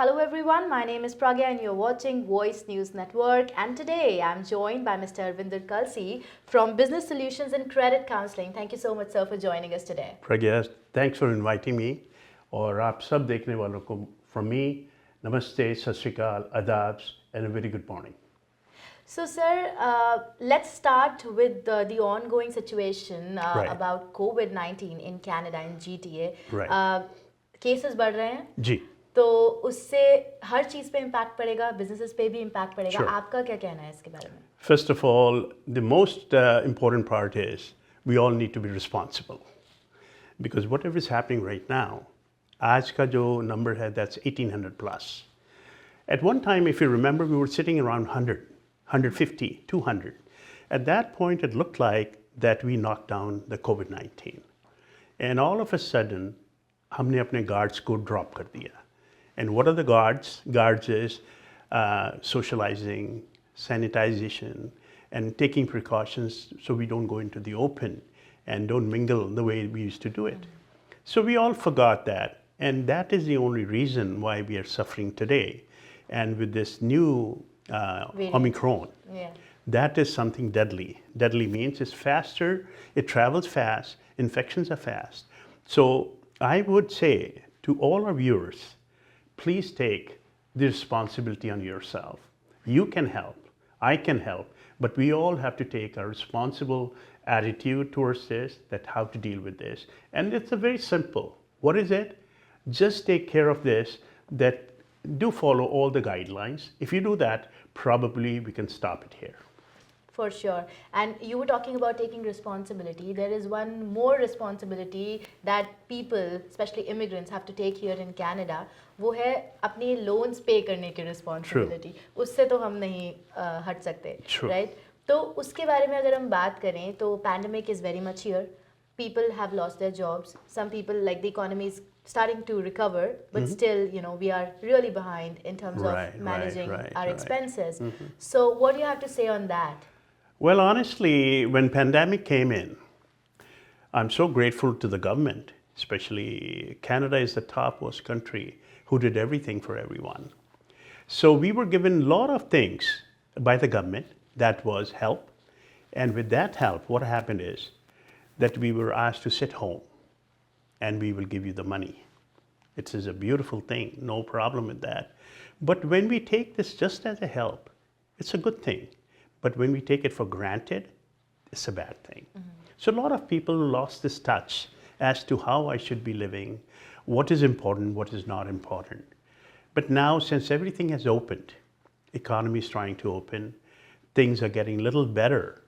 Hello everyone, my name is Pragya and you're watching Voice News Network, and today I'm joined by Mr. Arvinder Kalsey from Business Solutions and Credit Counselling. Thank you so much sir for joining us today. Pragya, thanks for inviting me. और आप सब देखने वालों को from me, namaste, sat sri akal, adabs, and a very good morning. So sir, let's start with the ongoing situation Right. about COVID-19 in Canada in GTA. Right. Cases बढ़ रहे हैं जी. तो उससे हर चीज़ पे इम्पैक्ट पड़ेगा, बिजनेसेस पे भी impact पड़ेगा. Sure. आपका क्या कहना है इसके बारे में? First of all, the most important part is we all need to be responsible because whatever is happening right now, आज का जो number है that's 1800 plus. At one time, if you remember, we were sitting around 100, 150, 200. At that point, it looked like that we knocked down the COVID-19. And all of a sudden, हमने अपने guards को drop कर दिया. And what are the guards? Guards is socializing, sanitization, and taking precautions so we don't go into the open and don't mingle the way we used to do it. So we all forgot that. And that is the only reason why we are suffering today. And with this new Omicron, that is something deadly. Deadly means it's faster, it travels fast, infections are fast. So I would say to all our viewers, please take the responsibility on yourself. You can help, I can help, but we all have to take a responsible attitude towards this, that how to deal with this. And it's a very simple. What is it? Just take care of this, that do follow all the guidelines. If you do that, probably we can stop it here. For sure. And you were talking about taking responsibility. There is one more responsibility that people, especially immigrants, have to take here in Canada. वो है अपनी loans pay करने की responsibility. उससे तो हम नहीं हट सकते, right? तो उसके बारे में अगर हम बात करें तो pandemic is very much here. People have lost their jobs. Some people, like the economy is starting to recover, but still, you know, we are really behind in terms of managing our expenses. So what do you have to say on that? Well, honestly, when pandemic came in, I'm so grateful to the government, especially Canada is the topmost country who did everything for everyone. So we were given a lot of things by the government that was help. And with that help, what happened is that we were asked to sit home and we will give you the money. It is a beautiful thing, no problem with that. But when we take this just as a help, it's a good thing. But when we take it for granted, it's a bad thing. So a lot of people lost this touch as to how I should be living, what is important, what is not important. But now, since everything has opened, economy is trying to open, things are getting a little better.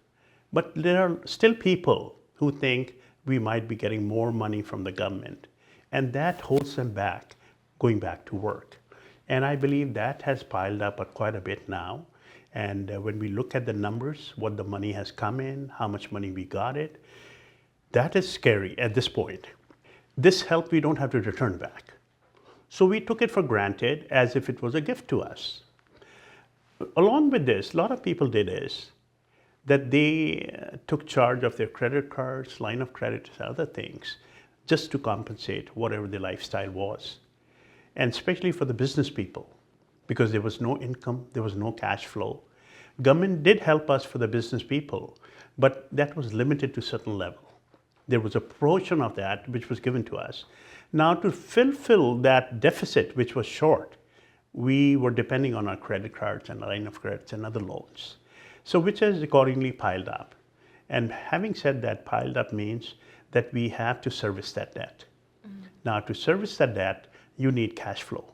But there are still people who think we might be getting more money from the government. And that holds them back, going back to work. And I believe that has piled up quite a bit now. And when we look at the numbers, what the money has come in, how much money we got it, that is scary at this point. This help we don't have to return back. So we took it for granted as if it was a gift to us. Along with this, a lot of people did is that they took charge of their credit cards, line of credit, other things, just to compensate whatever their lifestyle was. And especially for the business people, because there was no income, there was no cash flow. Government did help us for the business people, but that was limited to a certain level. There was a portion of that which was given to us. Now to fulfill that deficit, which was short, we were depending on our credit cards and line of credits and other loans. So which has accordingly piled up. And having said that, piled up means that we have to service that debt. Now to service that debt, you need cash flow.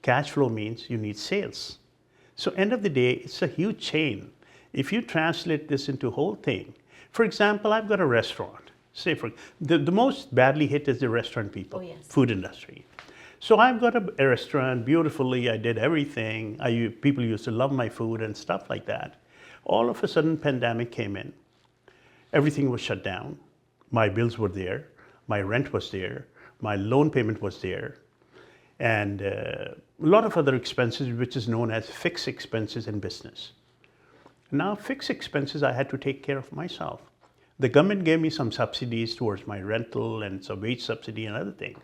Cash flow means you need sales. So end of the day, it's a huge chain. If you translate this into whole thing, for example, I've got a restaurant. Say for the most badly hit is the restaurant people, food industry. So I've got a restaurant, beautifully, I did everything. People used to love my food and stuff like that. All of a sudden, pandemic came in. Everything was shut down. My bills were there. My rent was there. My loan payment was there. And a lot of other expenses, which is known as fixed expenses in business. Now, fixed expenses I had to take care of myself. The government gave me some subsidies towards my rental and some wage subsidy and other things.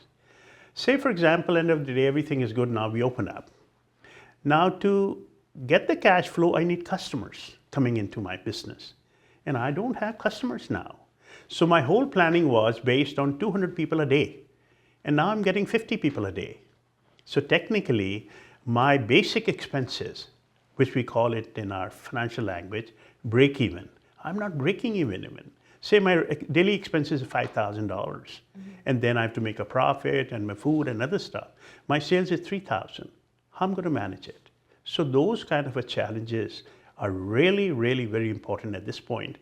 Say, for example, end of the day, everything is good now, we open up. Now, to get the cash flow, I need customers coming into my business. And I don't have customers now. So my whole planning was based on 200 people a day. And now I'm getting 50 people a day. So technically, my basic expenses, which we call it in our financial language, break even. I'm not breaking even. Say my daily expenses are $5,000, and then I have to make a profit and my food and other stuff. My sales is $3,000. How am I going to manage it? So those kind of challenges are really, really very important at this point,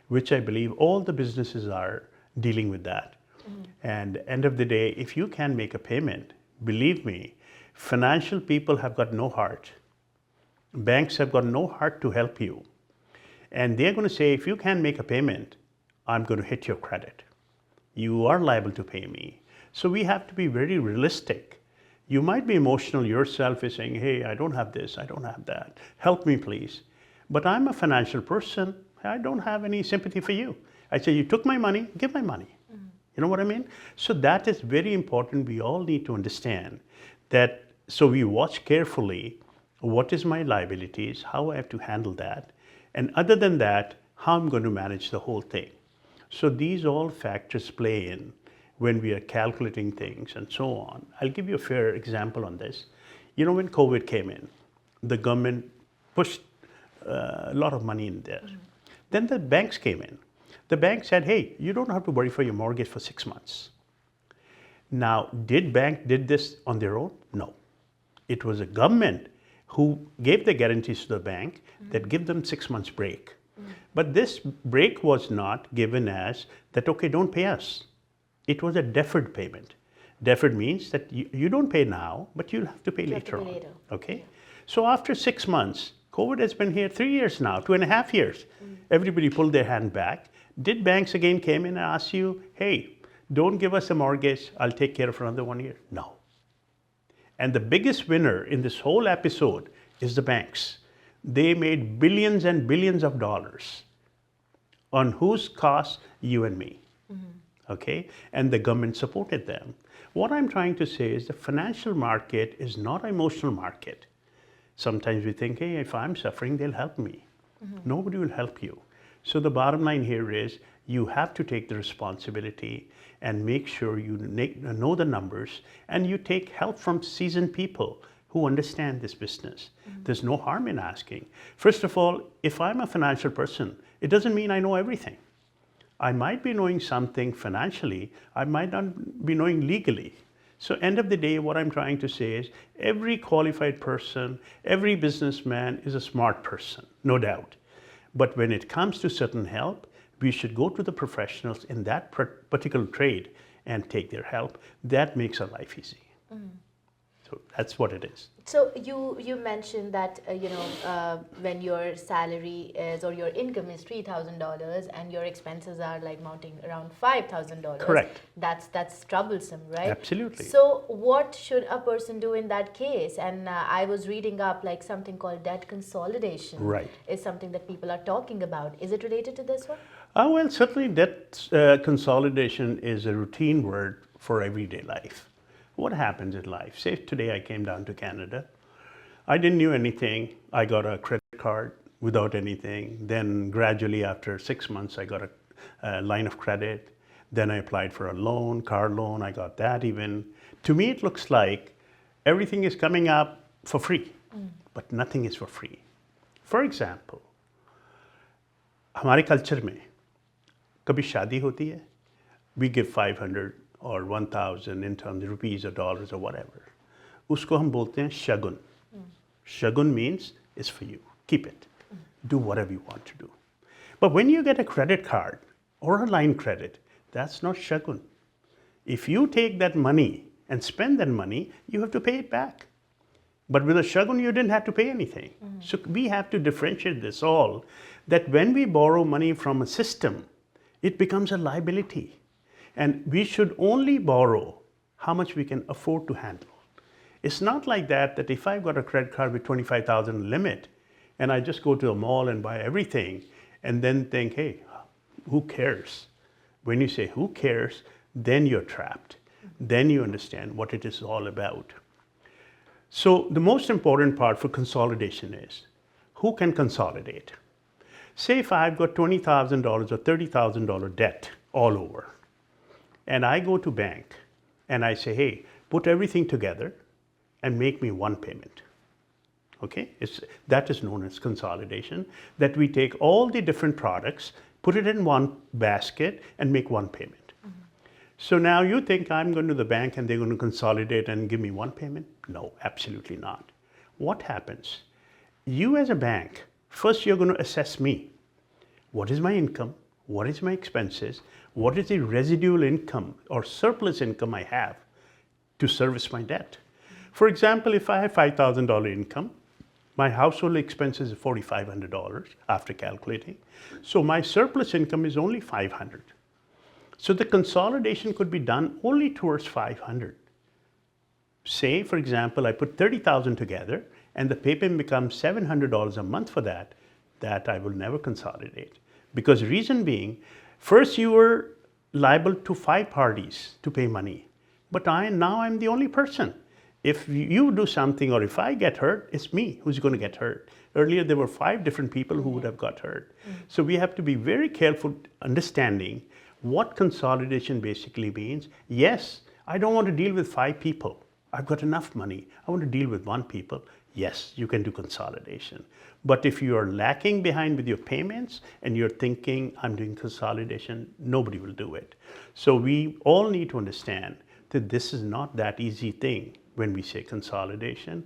which I believe all the businesses are dealing with that. And end of the day, if you can make a payment, believe me, financial people have got no heart. Banks have got no heart to help you. And they're going to say, if you can make a payment, I'm going to hit your credit. You are liable to pay me. So we have to be very realistic. You might be emotional yourself is saying, hey, I don't have this, I don't have that. Help me, please. But I'm a financial person. I don't have any sympathy for you. I say, you took my money, give my money. You know what I mean? So that is very important. We all need to understand that. So we watch carefully what is my liabilities, how I have to handle that. And other than that, how I'm going to manage the whole thing. So these all factors play in when we are calculating things and so on. I'll give you a fair example on this. You know, when COVID came in, the government pushed a lot of money in there. Then the banks came in. The bank said, hey, you don't have to worry for your mortgage for 6 months. Now, did this on their own? No. It was a government who gave the guarantees to the bank that give them 6 months break. But this break was not given as that, okay, don't pay us. It was a deferred payment. Deferred means that you don't pay now, but you'll have to pay later on. Okay? Yeah. So after 6 months, COVID has been here 3 years now, 2.5 years. Everybody pulled their hand back. Did banks again came in and ask you, hey, don't give us a mortgage, I'll take care of another 1 year? No. And the biggest winner in this whole episode is the banks. They made billions and billions of dollars on whose cost? You and me. Okay? And the government supported them. What I'm trying to say is the financial market is not an emotional market. Sometimes we think, hey, if I'm suffering, they'll help me. Nobody will help you. So the bottom line here is you have to take the responsibility and make sure you know the numbers, and you take help from seasoned people who understand this business. There's no harm in asking. First of all, if I'm a financial person, it doesn't mean I know everything. I might be knowing something financially, I might not be knowing legally. So end of the day, what I'm trying to say is every qualified person, every businessman is a smart person, no doubt. But when it comes to certain help, we should go to the professionals in that particular trade and take their help. That makes our life easy. So that's what it is. So you mentioned that when your salary is or your income is $3,000 and your expenses are like mounting around $5,000. Correct. That's troublesome, right? Absolutely. So what should a person do in that case? And I was reading up like something called debt consolidation. Right. Is something that people are talking about. Is it related to this one? Well, certainly debt consolidation is a routine word for everyday life. What happens in life? Say today I came down to Canada. I didn't know anything. I got a credit card without anything. Then gradually after 6 months, I got a line of credit. Then I applied for a loan, car loan. I got that even. To me, it looks like everything is coming up for free, but nothing is for free. For example, हमारे culture में कभी शादी होती है, we give 500 or 1,000 in terms of rupees or dollars or whatever. उसको हम बोलते हैं शगुन. Shagun means it's for you. Keep it. Do whatever you want to do. But when you get a credit card or a line credit, that's not shagun. If you take that money and spend that money, you have to pay it back. But with a shagun, you didn't have to pay anything. So we have to differentiate this all, that when we borrow money from a system, it becomes a liability. And we should only borrow how much we can afford to handle. It's not like that if I've got a credit card with 25,000 limit and I just go to a mall and buy everything and then think, hey, who cares? When you say who cares, then you're trapped. Then you understand what it is all about. So the most important part for consolidation is who can consolidate. Say if I've got $20,000 or $30,000 debt all over, and I go to bank and I say, hey, put everything together and make me one payment. Okay, that is known as consolidation, that we take all the different products, put it in one basket and make one payment. So now you think I'm going to the bank and they're going to consolidate and give me one payment? No, absolutely not. What happens? You as a bank, first you're going to assess me. What is my income? What is my expenses? What is the residual income or surplus income I have to service my debt? For example, if I have $5,000 income, my household expenses is $4,500 after calculating. So my surplus income is only $500. So the consolidation could be done only towards $500. Say, for example, I put $30,000 together and the payment becomes $700 a month for that I will never consolidate. Because reason being, first you were liable to 5 parties to pay money, but now I'm the only person. If you do something or if I get hurt, it's me who's going to get hurt. Earlier there were 5 different people who would have got hurt. So we have to be very careful understanding what consolidation basically means. Yes, I don't want to deal with 5 people. I've got enough money. I want to deal with 1 people. Yes, you can do consolidation. But if you are lacking behind with your payments and you're thinking, I'm doing consolidation, nobody will do it. So we all need to understand that this is not that easy thing when we say consolidation.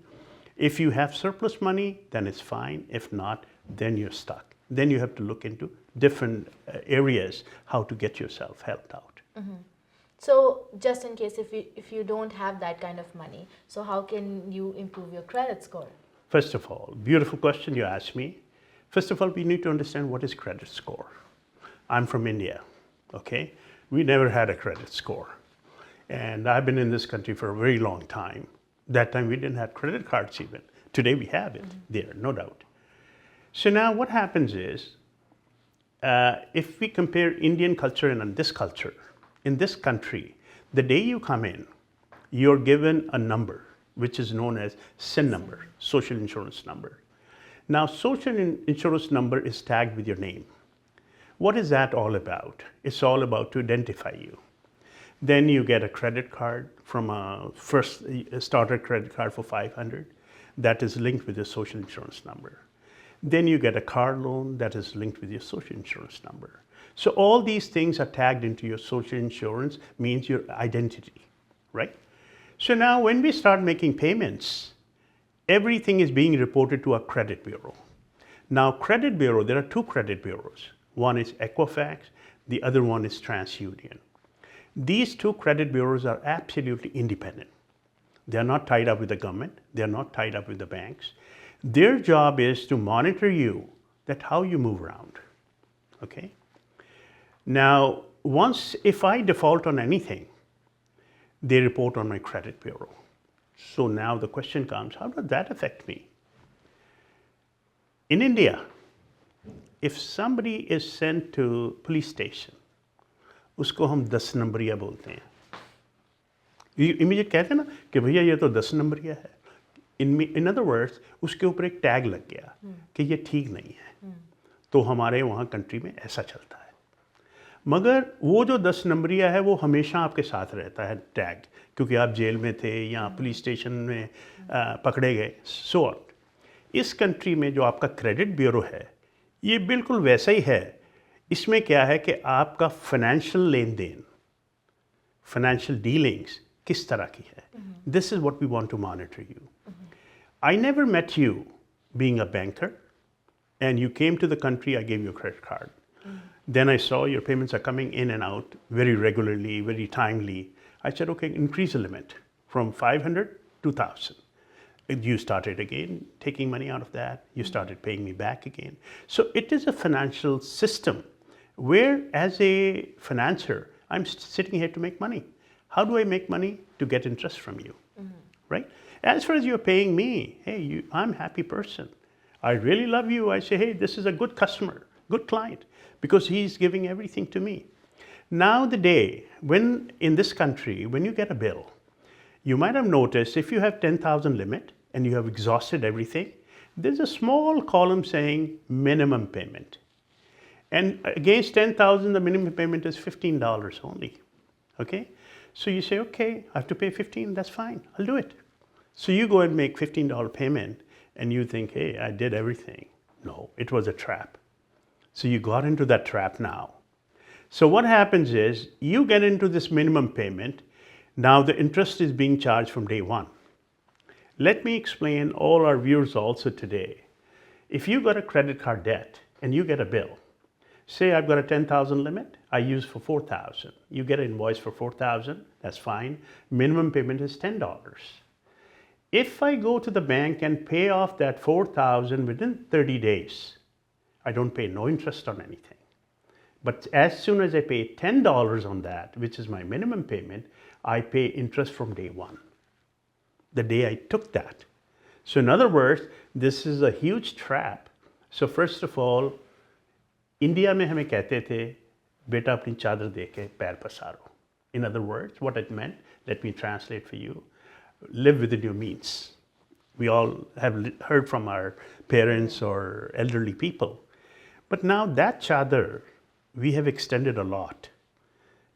If you have surplus money, then it's fine. If not, then you're stuck. Then you have to look into different areas how to get yourself helped out. So just in case if you don't have that kind of money, so how can you improve your credit score? First of all, beautiful question you asked me. First of all, we need to understand what is credit score. I'm from India, okay? We never had a credit score. And I've been in this country for a very long time. That time we didn't have credit cards even. Today we have it there, no doubt. So now what happens is, if we compare Indian culture and this culture, in this country, the day you come in, you're given a number, which is known as SIN number, social insurance number. Now, social insurance number is tagged with your name. What is that all about? It's all about to identify you. Then you get a credit card from a first starter credit card for $500 that is linked with your social insurance number. Then you get a car loan that is linked with your social insurance number. So all these things are tagged into your social insurance, means your identity, right? So now when we start making payments, everything is being reported to a credit bureau. Now credit bureau, there are 2 credit bureaus. One is Equifax, the other one is TransUnion. These 2 credit bureaus are absolutely independent. They are not tied up with the government. They are not tied up with the banks. Their job is to monitor you, that how you move around, okay? Now, if I default on anything, they report on my credit bureau. So now the question comes, how does that affect me? In India, if somebody is sent to police station, उसको हम 10 नंबरिया बोलते हैं. Immediate कहते हैं ना कि भैया ये तो 10 नंबरिया है. In other words, उसके ऊपर एक टैग लग गया कि ये ठीक नहीं है. तो हमारे वहाँ कंट्री में ऐसा चलता है. मगर वो जो 10 नंबरिया है वो हमेशा आपके साथ रहता है टैग, क्योंकि आप जेल में थे या पुलिस स्टेशन में पकड़े गए. सो इस कंट्री में जो आपका क्रेडिट ब्यूरो है ये बिल्कुल वैसा ही है. इसमें क्या है कि आपका फाइनेंशियल लेन देन, फाइनेंशियल डीलिंग्स किस तरह की है. This is what we want to monitor you. I never met you being a banker and you came to the country, I gave you a credit card. Then I saw your payments are coming in and out very regularly, very timely. I said, okay, increase the limit from 500 to 1,000. You started again taking money out of that. You started paying me back again. So it is a financial system where as a financier, I'm sitting here to make money. How do I make money? To get interest from you, right? As far as you're paying me, hey, I'm a happy person. I really love you. I say, hey, this is a good customer, good client, because he's giving everything to me. Now the day when in this country, when you get a bill, you might have noticed if you have 10,000 limit and you have exhausted everything, there's a small column saying minimum payment. And against 10,000, the minimum payment is $15 only. Okay? So you say, okay, I have to pay 15, that's fine, I'll do it. So you go and make $15 payment and you think, hey, I did everything. No, it was a trap. So you got into that trap now. So what happens is you get into this minimum payment. Now the interest is being charged from day one. Let me explain all our viewers also today. If you got a credit card debt and you get a bill, say I've got a 10,000 limit, I use for 4,000. You get an invoice for 4,000, that's fine. Minimum payment is $10. If I go to the bank and pay off that 4,000 within 30 days, I don't pay no interest on anything. But as soon as I pay $10 on that, which is my minimum payment, I pay interest from day one, the day I took that. So in other words, this is a huge trap. So first of all, India में हमें कहते थे बेटा अपनी चादर दे के पैर पसारो. In other words, what it meant, let me translate for you, live within your means. We all have heard from our parents or elderly people. But now that chadar, we have extended a lot.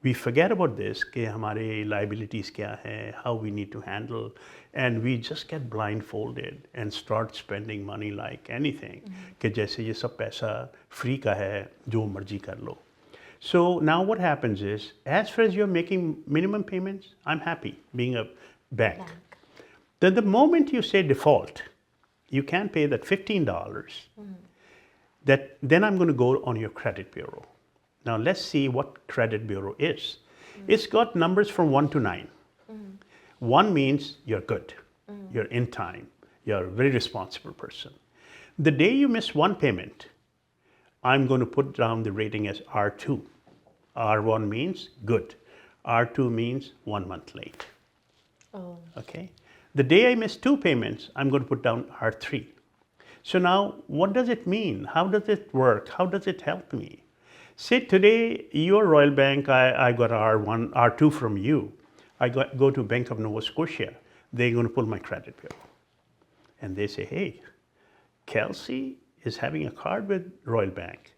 We forget about this, कि हमारे liabilities क्या है, how we need to handle, and we just get blindfolded and start spending money like anything. कि जैसे ये सब पैसा free का है, जो मर्जी कर लो. So now what happens is, as far as you're making minimum payments, I'm happy being a bank. Then the moment you say default, you can't pay that $15, then I'm going to go on your credit bureau. Now let's see what credit bureau is. It's got numbers from 1 to 9. 1 means you're good, you're in time, you're a very responsible person. The day you miss one payment, I'm going to put down the rating as R2. R1 means good. R2 means 1 month late. Oh. Okay. The day I miss 2 payments, I'm going to put down R3. So now, what does it mean? How does it work? How does it help me? Say today, your Royal Bank, I got R1, R2 from you. I go to Bank of Nova Scotia. They're going to pull my credit bureau. And they say, hey, Kalsey is having a card with Royal Bank.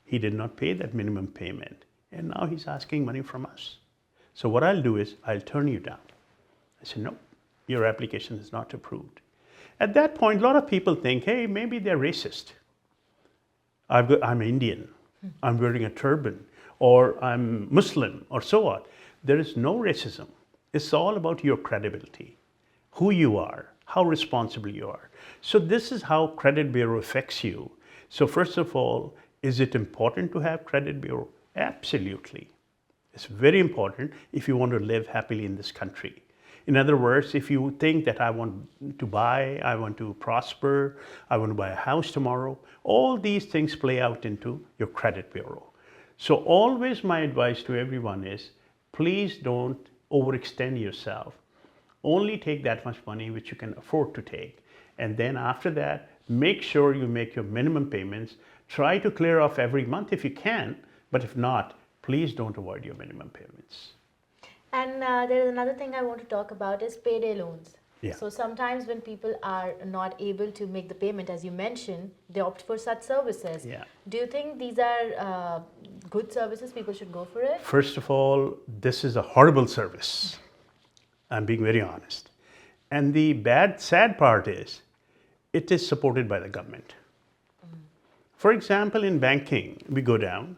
He did not pay that minimum payment. And now he's asking money from us. So what I'll do is, I'll turn you down. I said, no, your application is not approved. At that point, a lot of people think, hey, maybe they're racist. I'm Indian. I'm wearing a turban, or I'm Muslim, or so on. There is no racism. It's all about your credibility, who you are, how responsible you are. So this is how credit bureau affects you. So first of all, is it important to have credit bureau? Absolutely. It's very important if you want to live happily in this country. In other words, if you think that I want to buy, I want to prosper, I want to buy a house tomorrow, all these things play out into your credit bureau. So always my advice to everyone is, please don't overextend yourself. Only take that much money which you can afford to take. And then after that, make sure you make your minimum payments. Try to clear off every month if you can, but if not, please don't avoid your minimum payments. And there is another thing I want to talk about is payday loans. Yeah. So sometimes when people are not able to make the payment, as you mentioned, they opt for such services. Yeah. Do you think these are good services? People should go for it? First of all, this is a horrible service. I'm being very honest. And the sad part is, it is supported by the government. For example, in banking, we go down.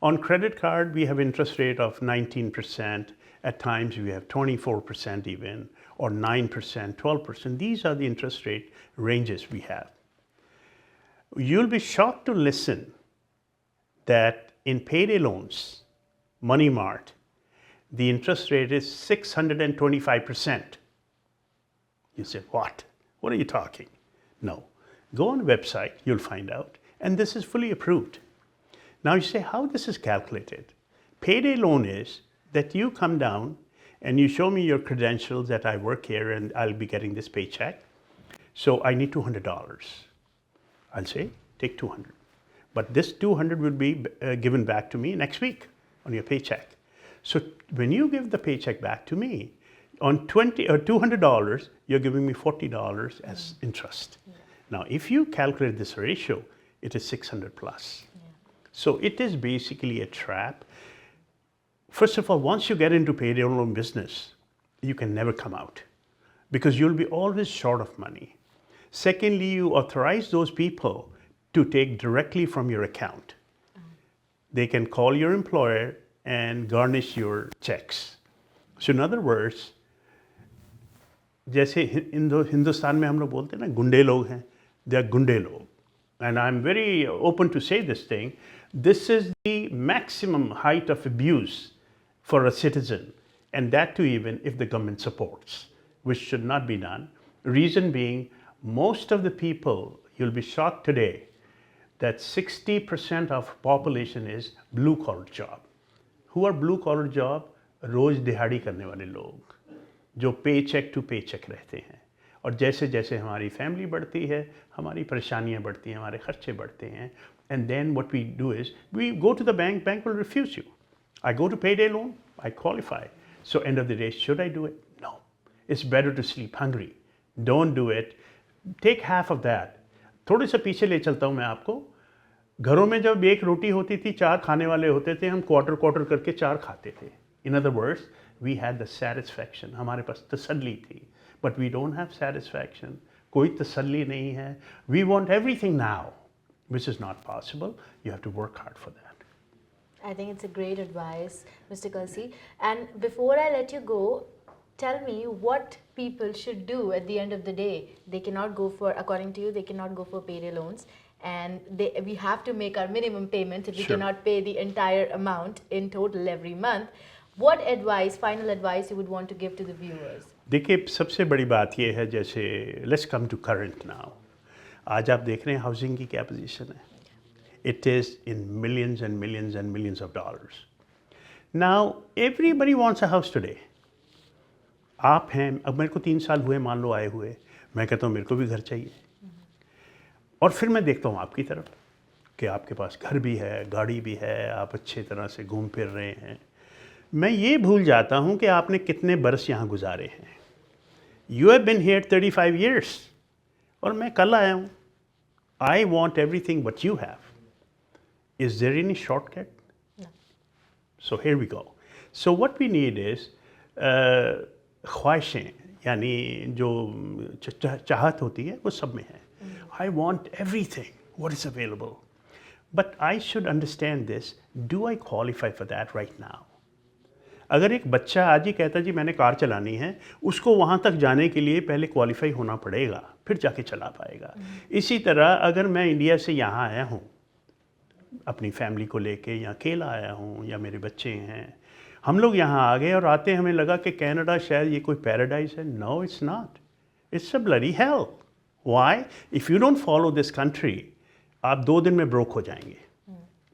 On credit card, we have interest rate of 19%. At times, we have 24% even, or 9%, 12%. These are the interest rate ranges we have. You'll be shocked to listen that in payday loans, Money Mart, the interest rate is 625%. You say, what? What are you talking? No. Go on the website, you'll find out. And this is fully approved. Now you say, how this is calculated? Payday loan is that you come down and you show me your credentials that I work here and I'll be getting this paycheck. So I need $200. I'll say, take 200. But this 200 will be given back to me next week on your paycheck. So when you give the paycheck back to me, on $20 or $200, you're giving me $40 as interest. Now, if you calculate this ratio, it is 600 plus. So it is basically a trap. First of all, once you get into payday loan business, you can never come out because you'll be always short of money. Secondly, you authorize those people to take directly from your account. They can call your employer and garnish your checks. So in other words, जैसे हिंदुस्तान में हम लोग बोलते हैं ना गुंडे लोग हैं, they are गुंडे लोग. And I'm very open to say this thing. This is the maximum height of abuse for a citizen, and that too even if the government supports, which should not be done. Reason being, most of the people, you'll be shocked today, that 60% of population is blue collar job. Who are blue collar job? रोज दिहाड़ी करने वाले लोग जो पे check to पे check रहते हैं. और जैसे जैसे हमारी फैमिली बढ़ती है, हमारी परेशानियां बढ़ती हैं, हमारे खर्चे बढ़ते हैं. And then what we do is we go to the bank, bank will refuse you. I go to payday loan, I qualify. So end of the day, should I do it? No. It's better to sleep hungry. Don't do it. Take half of that. थोड़े से पीछे ले चलता हूँ मैं आपको. घरों में जब एक रोटी होती थी, 4 खाने वाले होते थे, हम क्वार्टर करके 4 खाते थे. In other words, we had the satisfaction. हमारे पास तसल्ली थी. But we don't have satisfaction. कोई तसल्ली नहीं है. We want everything now, which is not possible. You have to work hard for that. I think it's a great advice, Mr. Kalsey. And before I let you go, tell me what people should do at the end of the day. They cannot go for, according to you, they cannot go for payday loans. And we have to make our minimum payment if we Sure. cannot pay the entire amount in total every month. What advice, final advice you would want to give to the viewers? देखिए सबसे बड़ी बात ये है, जैसे let's come to current now. आज आप देख रहे हैं हाउसिंग की क्या पोजीशन है. It is in millions and millions and millions of dollars. Now everybody wants a house today. आप हैं, अब मेरे को 3 साल हुए मान लो आए हुए, मैं कहता हूँ मेरे को भी घर चाहिए. और फिर मैं देखता हूँ आपकी तरफ कि आपके पास घर भी है, गाड़ी भी है, आप अच्छे तरह से घूम फिर रहे हैं. मैं ये भूल जाता हूँ कि आपने कितने बरस यहाँ गुजारे हैं. You have been here 35 years और मैं कल आया हूँ. I want everything what you have. Is there any shortcut? So here we go. So what we need is ख्वाहिशें, यानी जो चाहत होती है वो सब में है. आई want everything what is available, but I should understand this. Do I qualify for that right now? अगर एक बच्चा आज ही कहता जी मैंने कार चलानी है, उसको वहाँ तक जाने के लिए पहले क्वालिफाई होना पड़ेगा, फिर जाके चला पाएगा. इसी तरह अगर मैं इंडिया से यहाँ आया हूँ अपनी फैमिली को लेके, या अकेला आया हूँ या मेरे बच्चे हैं, हम लोग यहाँ आ गए और आते हमें लगा कि कनाडा शायद ये कोई पैराडाइज है. No, it's not. It's a bloody hell. Why? If you don't follow this country, आप 2 दिन में ब्रोक हो जाएंगे.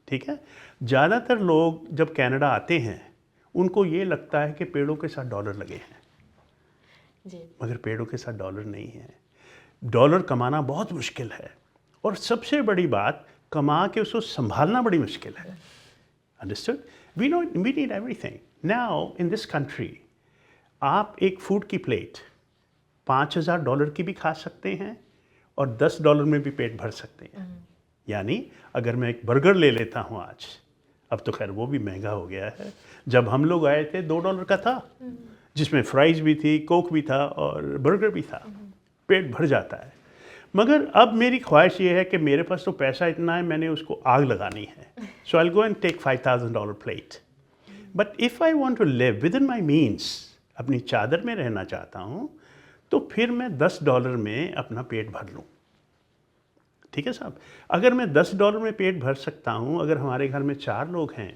ठीक है. ज़्यादातर लोग जब कनाडा आते हैं उनको ये लगता है कि पेड़ों के साथ डॉलर लगे हैं जी. मगर पेड़ों के साथ डॉलर नहीं है. डॉलर कमाना बहुत मुश्किल है, और सबसे बड़ी बात, कमा के उसको संभालना बड़ी मुश्किल है. Understood? We need everything. Now in this country आप एक फूड की प्लेट $5,000 की भी खा सकते हैं और $10 में भी पेट भर सकते हैं. यानी अगर मैं एक बर्गर ले लेता हूँ आज, अब तो खैर वो भी महंगा हो गया है, जब हम लोग आए थे $2 का था, जिसमें फ्राइज़ भी थी, कोक भी था और बर्गर भी था. पेट भर जाता है. मगर अब मेरी ख्वाहिश ये है कि मेरे पास तो पैसा इतना है, मैंने उसको आग लगानी है. So I will go and take $5,000 plate. But if I want to live within my means, अपनी चादर में रहना चाहता हूँ, तो फिर मैं $10 में अपना पेट भर लूँ. ठीक है साहब. अगर मैं $10 में पेट भर सकता हूँ, अगर हमारे घर में 4 लोग हैं,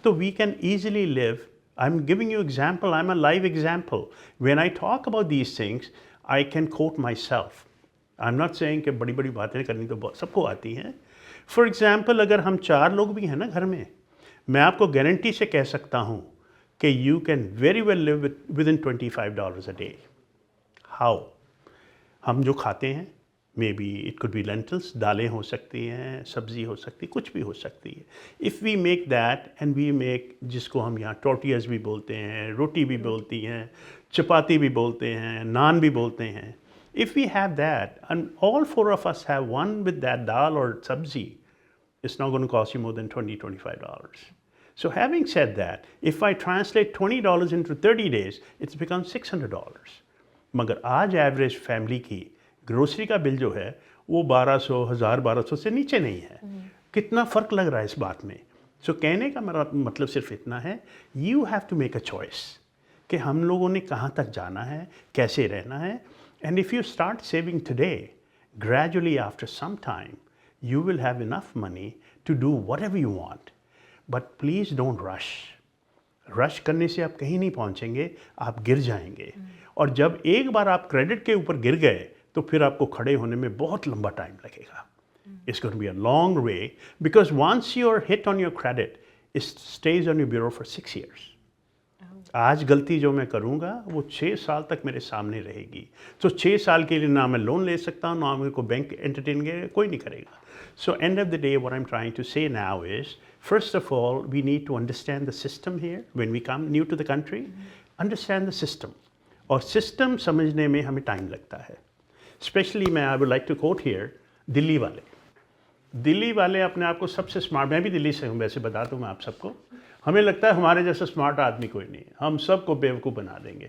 तो we can easily live. I am giving you example, I am a live example. When I talk about these things, I can quote myself. I am not saying कि बड़ी बड़ी बातें करनी तो सबको आती हैं. फॉर एग्जाम्पल, अगर हम 4 लोग भी हैं ना घर में, मैं आपको गारंटी से कह सकता हूँ कि you can very well live with in $25 a day. How? हम जो खाते हैं, Maybe it could be lentils, दालें हो सकती हैं, सब्जी हो सकती है, कुछ भी हो सकती है. If we make that and we make जिसको हम यहाँ tortillas भी बोलते हैं, रोटी भी बोलती हैं, चपाती भी बोलते हैं, नान भी बोलते हैं. If we have that and all four of us have one with that dal or sabzi, it's not going to cost you more than $20-25. So having said that, if I translate $20 into 30 days, it's become $600. मगर आज average family की grocery का bill जो है वो 1200, 1200 से नीचे नहीं है. कितना फ़र्क लग रहा है इस बात में. सो कहने का मेरा मतलब सिर्फ इतना है, you have to make a choice कि हम लोगों ने कहाँ तक जाना है, कैसे रहना है. And if you start saving today, gradually after some time you will have enough money to do whatever you want. But please don't rush. Rush करने से आप कहीं नहीं पहुंचेंगे, आप गिर जाएंगे. और जब एक बार आप क्रेडिट के ऊपर गिर गए तो फिर आपको खड़े होने में बहुत लंबा टाइम लगेगा. It's going to be a long way because once you're hit on your credit, it stays on your bureau for 6 years. आज गलती जो मैं करूँगा वो 6 साल तक मेरे सामने रहेगी. तो 6 साल के लिए ना मैं लोन ले सकता हूँ, ना मेरे को बैंक एंटरटेन के कोई नहीं करेगा. So end of the day, what I'm trying to say now is, first of all, we need to understand the system here when we come new to the country. Understand the system. और system समझने में हमें time लगता है. Especially मैं I would like to quote here, Delhi वाले. दिल्ली वाले अपने आप को सबसे स्मार्ट, मैं भी दिल्ली से हूँ वैसे बता दूँ मैं आप सबको. हमें लगता है हमारे जैसा स्मार्ट आदमी कोई नहीं है, हम सबको बेवकूफ़ बना देंगे.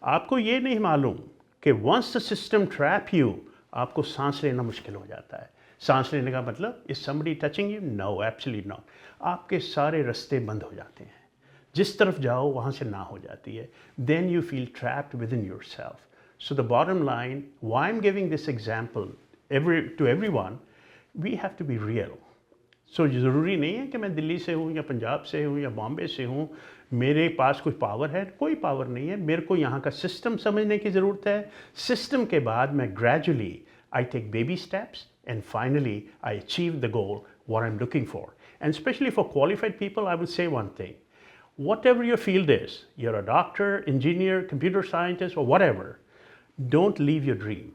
आपको ये नहीं मालूम कि once the system trap you, आपको सांस लेना मुश्किल हो जाता है. सांस लेने का मतलब, is somebody touching you? No, absolutely not. आपके सारे रास्ते बंद हो जाते हैं, जिस तरफ जाओ वहाँ से ना हो जाती है. Then you feel trapped within yourself. So the bottom line, why I am giving this example to everyone, we have to be real. So ज़रूरी नहीं है कि मैं दिल्ली से हूँ या पंजाब से हूँ या बॉम्बे से हूँ, मेरे पास कोई पावर है. कोई पावर नहीं है. मेरे को यहाँ का सिस्टम समझने की ज़रूरत है. सिस्टम के बाद मैं gradually I take baby steps and finally I achieve the goal what I'm looking for. And especially for qualified people, I will say one thing. Whatever your field is, you're a doctor, engineer, computer scientist, or whatever, don't leave your dream.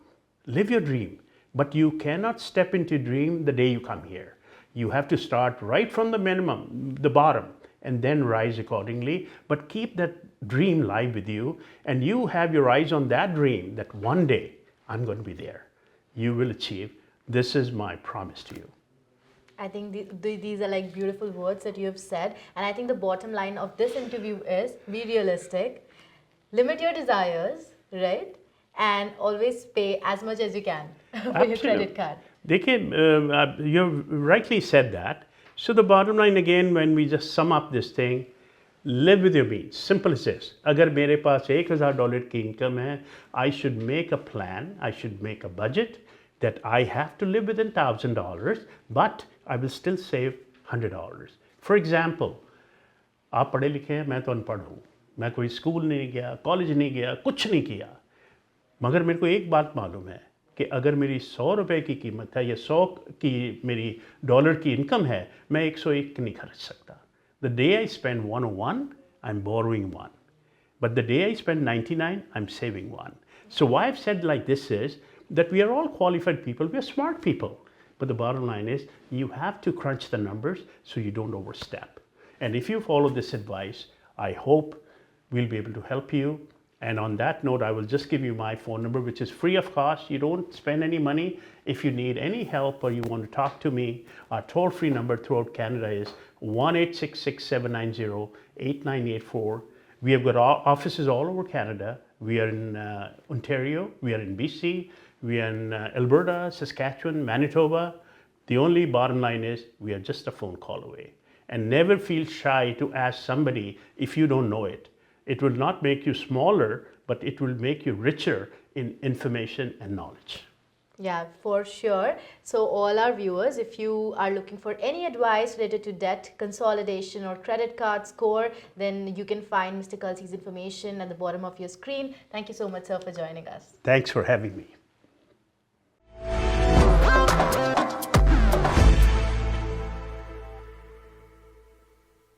Live your dream, but you cannot step into your dream the day you come here. You have to start right from the minimum, the bottom, and then rise accordingly. But keep that dream live with you, and you have your eyes on that dream that one day I'm going to be there. You will achieve. This is my promise to you. I think these are like beautiful words that you have said, and I think the bottom line of this interview is be realistic, limit your desires, right, and always pay as much as you can for your credit card. देखिए, you rightly said that. So the bottom line again, when we just sum up this thing, live with your means. Simple as this. अगर मेरे पास $1,000 की income है, I should make a plan, I should make a budget that I have to live within $1,000, but I will still save $100. For example, आप पढ़े लिखे हैं, मैं तो अनपढ़ हूँ, मैं कोई स्कूल नहीं गया, कॉलेज नहीं गया, कुछ नहीं किया, मगर मेरे को एक बात मालूम है कि अगर मेरी $100 की कीमत है या 100 की मेरी डॉलर की इनकम है, मैं 101 नहीं खर्च सकता. The day I spend 101, I'm borrowing 1. But the day I spend 99, I'm saving 1. So why I've said like this is that we are all qualified people, we are smart people. But the bottom line is you have to crunch the numbers so you don't overstep. And if you follow this advice, I hope we'll be able to help you. And on that note, I will just give you my phone number, which is free of cost. You don't spend any money. If you need any help or you want to talk to me, our toll-free number throughout Canada is 1-866-790-8984. We have got offices all over Canada. We are in Ontario, we are in BC, we are in Alberta, Saskatchewan, Manitoba. The only bottom line is we are just a phone call away. And never feel shy to ask somebody if you don't know it. It will not make you smaller, but it will make you richer in information and knowledge. Yeah, for sure. So all our viewers, if you are looking for any advice related to debt, consolidation or credit card score, then you can find Mr. Kalsey's information at the bottom of your screen. Thank you so much, sir, for joining us. Thanks for having me.